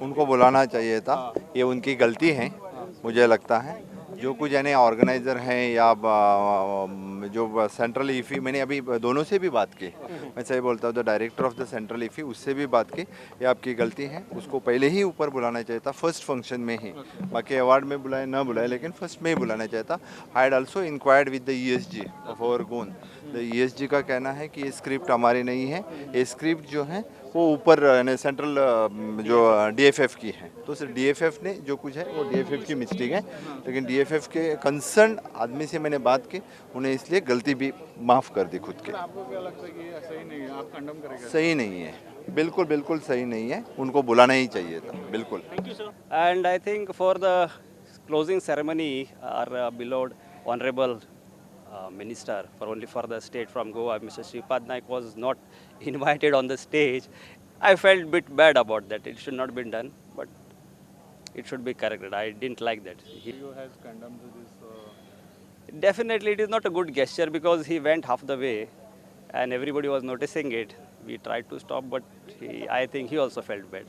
उनको बुलाना चाहिए था, ये उनकी गलती है मुझे लगता है। जो कुछ यानी ऑर्गेनाइज़र हैं या जो सेंट्रल ईफी, मैंने अभी दोनों से भी बात की, मैं सही बोलता हूँ, तो director of the central IFFI उससे भी बात की, ये आपकी गलती है, उसको पहले ही ऊपर बुलाना चाहिए था, फर्स्ट फंक्शन में ही। बाकी अवार्ड में बुलाए ना बुलाए, लेकिन फर्स्ट में ही बुलाना चाहिए था। I had also inquired with the ESG of our gone. The ESG का कहना है कि ये स्क्रिप्ट हमारी नहीं है, ये स्क्रिप्ट जो है वो ऊपर सेंट्रल जो डीएफएफ की है, तो सिर्फ डीएफएफ ने जो कुछ है वो डीएफएफ की मिस्टेक है, लेकिन डीएफएफ के कंसर्न आदमी से मैंने बात की, उन्हें इसलिए गलती भी माफ़ कर दी खुद के। आपको क्या लगता है कि ये सही नहीं है, आप कंडम करेंगे? सही नहीं है, बिल्कुल बिल्कुल सही नहीं है, उनको बुलाना ही चाहिए था, बिल्कुल। And I think for the closing ceremony, our beloved Honorable Minister for the state from Goa, Mr. Shripad Naik, was not invited on the stage. I felt a bit bad about that. It should not have been done, but it should be corrected. I didn't like that. You has condemned this. Definitely, it is not a good gesture because he went half the way, and everybody was noticing it. We tried to stop, but I think he also felt bad.